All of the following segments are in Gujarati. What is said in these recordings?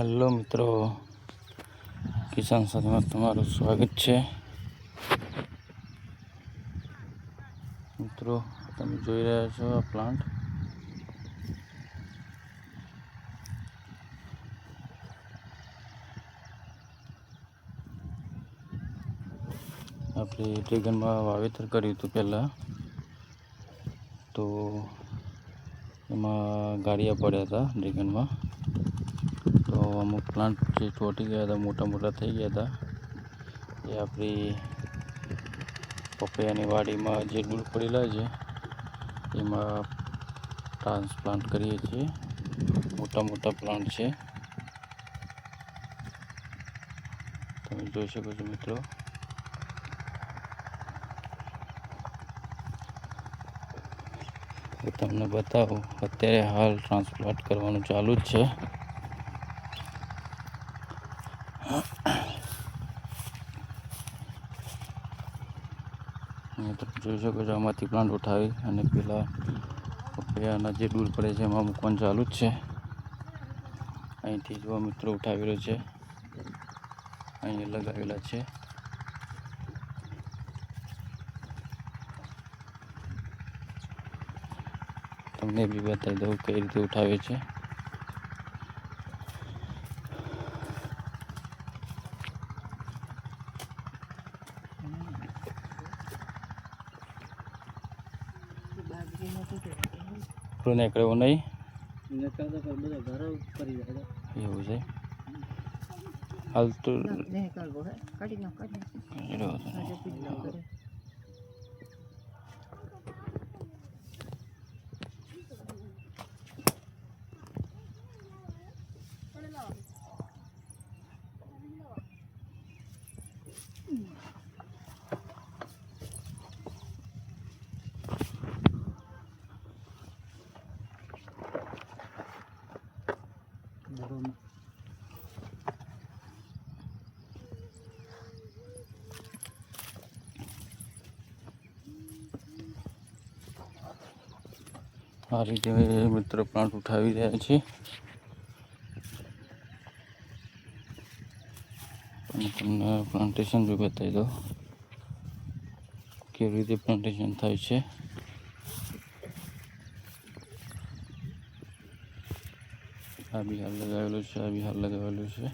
હેલો મિત્રો, કિસાન સાથીમાં તમારું સ્વાગત છે. મિત્રો, તમે જોઈ રહ્યા છો આ પ્લાન્ટ. આપણે ડ્રેગનમાં વાવેતર કર્યું હતું પહેલાં, તો એમાં ગાળિયા પડ્યા હતા ડ્રેગનમાં. તો અમુક પ્લાન્ટ જે ચોંટી ગયા હતા, મોટા મોટા થઈ ગયા હતા, એ આપણી પપૈયાની વાડીમાં જે ડૂલ પડેલા છે એમાં ટ્રાન્સપ્લાન્ટ કરીએ છીએ. મોટા મોટા પ્લાન્ટ છે, તમે જોઈ શકો છો મિત્રો. હું તમને બતાવું, અત્યારે હાલ ટ્રાન્સપ્લાન્ટ કરવાનું ચાલુ જ છે. તમે જોઈ શકો છો, આમાંથી પ્લાન્ટ ઉઠાવી અને પેલા પપૈયાના જે ડૂલ પડે છે એમાં મૂકવાનું ચાલુ જ છે. અહીંથી જો મિત્રો ઉઠાવેલો છે, અહીંયા લગાવેલા છે. તમને બી બતાવી દઉં કઈ રીતે ઉઠાવે છે. નીકળ્યો નહીં એવું છે. હાલ તો આ રીતે મિત્રો પ્લાન્ટ ઉઠાવી રહ્યા છે. અને તમને પ્લાન્ટેશન બી બતાવી દો કેવી રીતે પ્લાન્ટેશન થાય છે. આ બી હાલ લગાવેલું છે, આ બી હાલ લગાવેલું છે.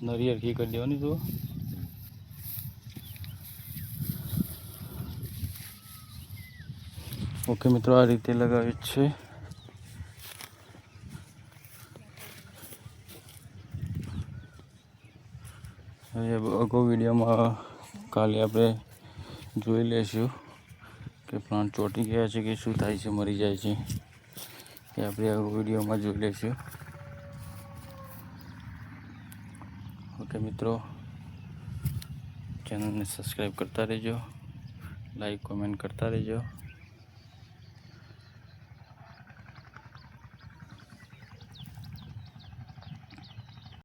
નરિયેળ ઘી કરી દેવાની તો ઓકે મિત્રો, આ રીતે લગાવી છે. હવે અગાઉ વિડીયોમાં કાલે આપણે જોઈ લઈશું કે પ્લાન્ટ ચોંટી ગયા છે કે શું થાય છે, મરી જાય છે, એ આપણે અગાઉ વિડીયોમાં જોઈ લઈશું. ઓકે મિત્રો, ચેનલને સબસ્ક્રાઈબ કરતા રહેજો, લાઈક કોમેન્ટ કરતા રહેજો.